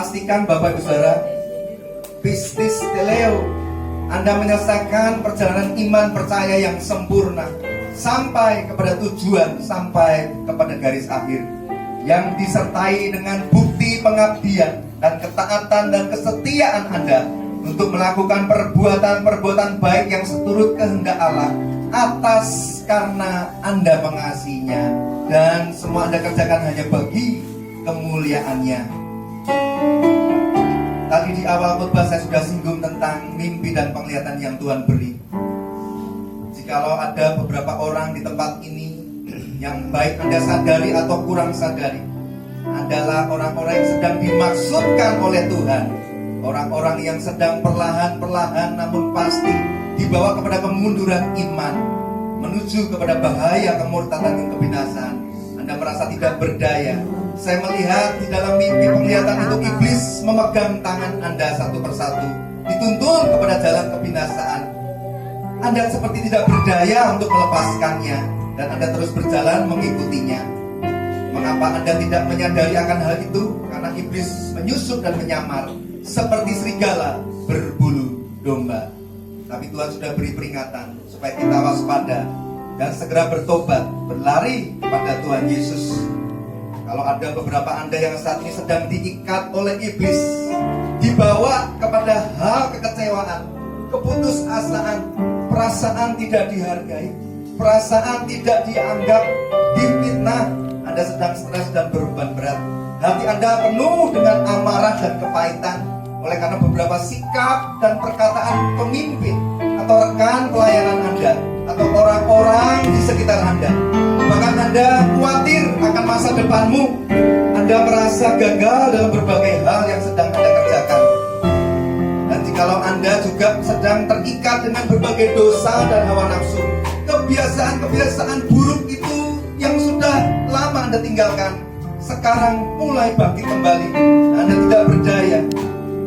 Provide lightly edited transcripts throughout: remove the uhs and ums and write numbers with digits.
pastikan Bapak Ibu Saudara, bisnis teleo, Anda menyelesaikan perjalanan iman percaya yang sempurna sampai kepada tujuan, sampai kepada garis akhir yang disertai dengan bukti pengabdian dan ketaatan dan kesetiaan Anda untuk melakukan perbuatan-perbuatan baik yang seturut kehendak Allah atas karena Anda mengasihinya, dan semua Anda kerjakan hanya bagi kemuliaannya. Tadi di awal khotbah saya sudah singgung tentang mimpi dan penglihatan yang Tuhan beri. Jikalau ada beberapa orang di tempat ini yang baik Anda sadari atau kurang sadari adalah orang-orang yang sedang dimaksudkan oleh Tuhan, orang-orang yang sedang perlahan-perlahan namun pasti dibawa kepada kemunduran iman, menuju kepada bahaya kemurtadan dan kebinasaan. Anda merasa tidak berdaya. Saya melihat di dalam mimpi penglihatan itu iblis memegang tangan Anda satu persatu, dituntun kepada jalan kebinasaan. Anda seperti tidak berdaya untuk melepaskannya, dan Anda terus berjalan mengikutinya. Mengapa Anda tidak menyadari akan hal itu? Karena iblis menyusup dan menyamar seperti serigala berbulu domba. Tapi Tuhan sudah beri peringatan supaya kita waspada dan segera bertobat, berlari kepada Tuhan Yesus. Kalau ada beberapa Anda yang saat ini sedang diikat oleh iblis, dibawa kepada hal kekecewaan, keputusasaan, perasaan tidak dihargai, perasaan tidak dianggap, difitnah, Anda sedang stres dan beban berat. Hati Anda penuh dengan amarah dan kepahitan oleh karena beberapa sikap dan perkataan pemimpin atau rekan pelayanan Anda atau orang-orang di sekitar Anda. Bahkan Anda khawatir akan masa depanmu. Anda merasa gagal dalam berbagai hal yang sedang Anda kerjakan. Dan jikalau Anda juga sedang terikat dengan berbagai dosa dan hawa nafsu, kebiasaan-kebiasaan buruk itu yang sudah lama Anda tinggalkan, sekarang mulai bangkit kembali. Anda tidak berdaya.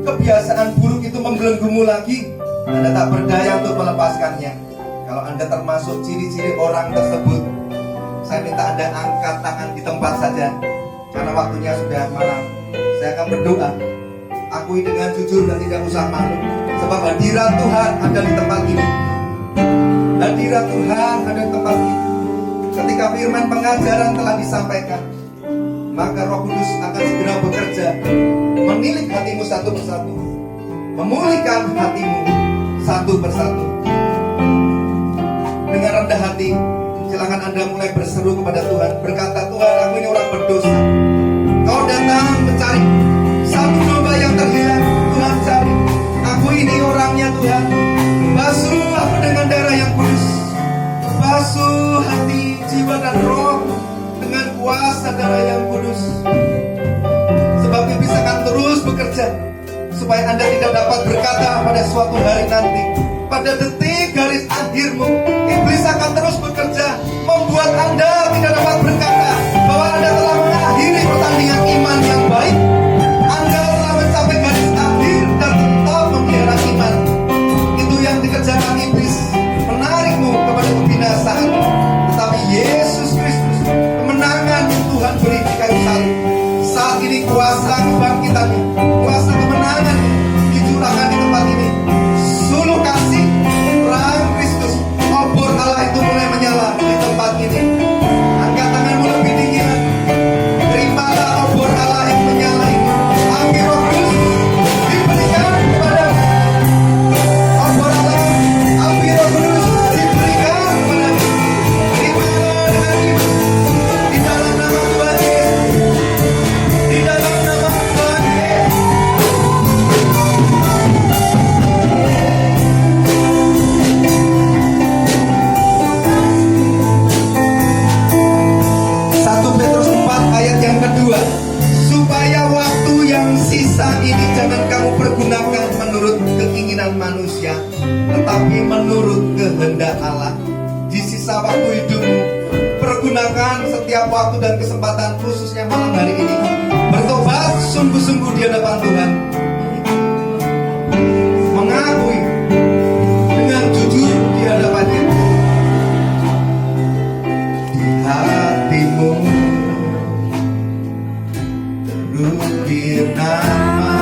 Kebiasaan buruk itu membelenggumu lagi. Anda tak berdaya untuk melepaskannya. Kalau Anda termasuk ciri-ciri orang tersebut, saya minta Anda angkat tangan di tempat saja, karena waktunya sudah malam. Saya akan berdoa. Akui dengan jujur dan tidak usah malu, sebab hadirat Tuhan ada di tempat ini. Hadirat Tuhan ada di tempat ini. Ketika firman pengajaran telah disampaikan, maka Roh Kudus akan segera bekerja, menilik hatimu satu persatu, memulihkan hatimu satu persatu. Dengan rendah hati, silakan Anda mulai berseru kepada Tuhan, berkata, Tuhan, aku ini orang berdosa. Kau datang mencari satu domba yang terhilang, Tuhan cari. Aku ini orangnya, Tuhan. Basuh aku dengan darah yang kudus, basuh hati, jiwa dan roh dengan kuasa darah yang kudus. Sebab iblis akan terus bekerja supaya Anda tidak dapat berkata pada suatu hari nanti, pada detik garis akhirmu, iblis akan terus bekerja membuat Anda tidak dapat berkata bahwa Anda telah mengakhiri pertandingan iman yang baik. Anda telah mencapai garis akhir dan tetap memelihara iman. Itu yang dikerjakan iblis, menarikmu kepada kebinasaan. Tetapi Yesus Kristus, kemenangan yang Tuhan beri di kayu salib, saat ini kuasa kebangkitan, kuasa kemenangan dicurahkan di tempat ini. Suluh kasih terang Kristus, obor Allah itu mulai menyala di tempat ini. Angkat tanganmu lebih tinggi lagi. Terimalah obor Allah yang menyala ini. Api Roh Kudus diberikan kepadamu. Obor Allah, api Roh Kudus diberikan kepadamu. Terimalah dengan iman. Di dalam nama Tuhan Yesus. Di dalam nama Tuhan Yesus. 1 Petrus 4 ayat yang kedua, supaya waktu yang sisa ini jangan kamu pergunakan menurut keinginan manusia, tetapi menurut kehendak Allah. Di sisa waktu hidupmu, pergunakan setiap waktu dan kesempatan, khususnya malam hari ini, bertobat sungguh-sungguh di hadapan Tuhan, mengakui dengan jujur di hadapannya. Di hatimu terukir nama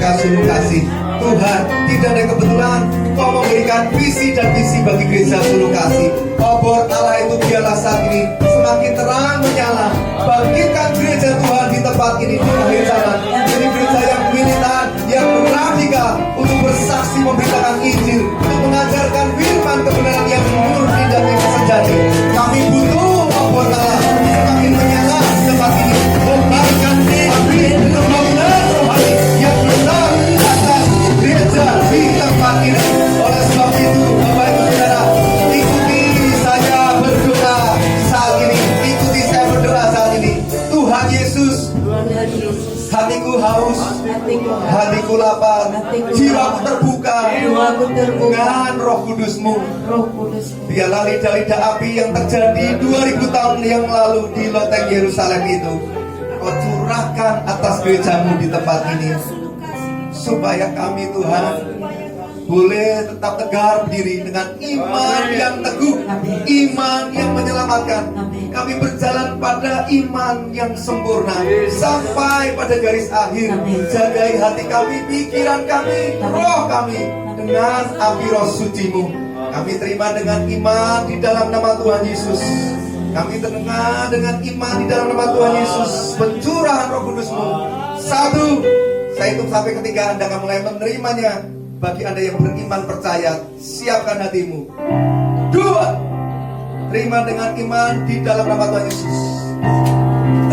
gereja Sulung Kasih. Tuhan, tidak ada kebetulan Kau memberikan visi dan misi bagi gereja Sulung Kasih. Obor Allah itu biarlah saat ini semakin terang menyala. Bangkitkan gereja Tuhan di tempat ini di akhir zaman. Jadi gereja yang militan, yang radikal, untuk bersaksi memberitakan Injil, untuk mengajarkan firman kebenaran yang murni dan yang sejati. Kami butuh obor Allah semakin menyala di tempat ini. Membangkan api pembangunan rohani yang besar atas gereja di tempat ini. Oleh sebab itu, Bapak Ibu Saudara, ikuti saya berdoa saat ini. Ikuti saya berdoa saat ini. Tuhan Yesus, hatiku haus, hatiku lapar, jiwaku terbuka dengan Roh Kudus-Mu. Biarlah lidah-lidah api yang terjadi 2000 tahun yang lalu di loteng Yerusalem itu Kau curahkan atas gereja-Mu di tempat ini, supaya kami Tuhan boleh tetap tegar berdiri dengan iman yang teguh, iman yang menyelamatkan. Kami berjalan pada iman yang sempurna sampai pada garis akhir. Jagai hati kami, pikiran kami, roh kami dengan api roh suci-Mu. Kami terima dengan iman di dalam nama Tuhan Yesus. Kami terima dengan iman di dalam nama Tuhan Yesus. Pencurahan Roh Kudus-Mu. 1, saya hitung sampai ketiga, Anda akan mulai menerimanya. Bagi Anda yang beriman percaya, siapkan hatimu. 2, terima dengan iman di dalam nama Tuhan Yesus.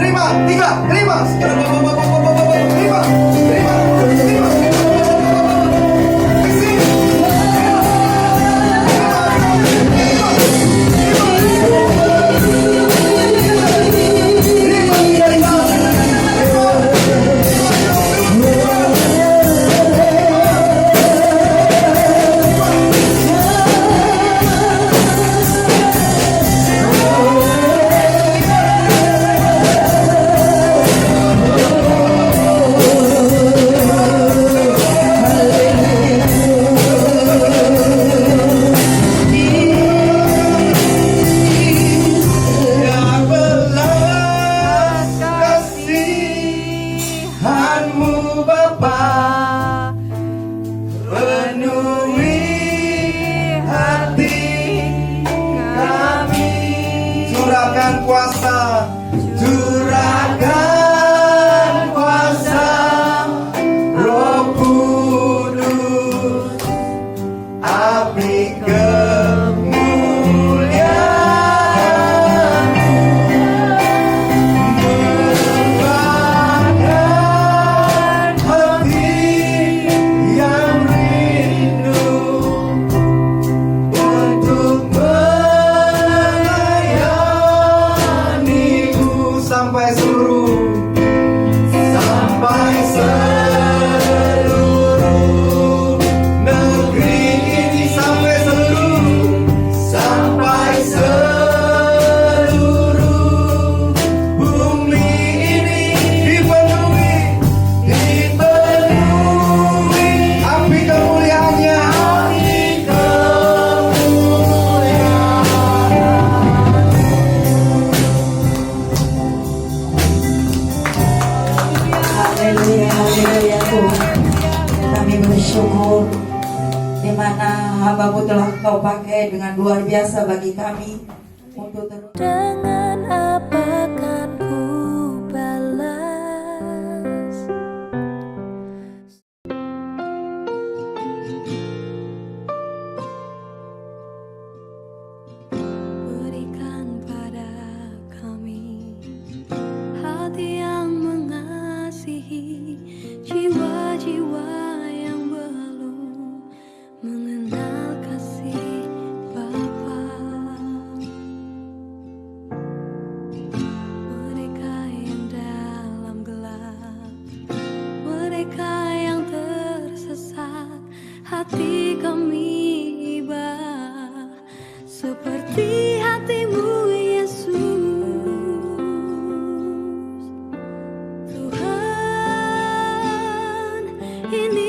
Terima, 3, terima. Terima, terima. Hamba-Mu telah Kau pakai dengan luar biasa bagi kami untuk terus. Dengan apakah ku balas? Berikan pada kami hati yang mengasihi jiwa-jiwa yang belum mengenal kasih Bapa. Mereka yang dalam gelap, mereka yang tersesat, hati kami iba seperti hati-Mu Yesus. Tuhan, ini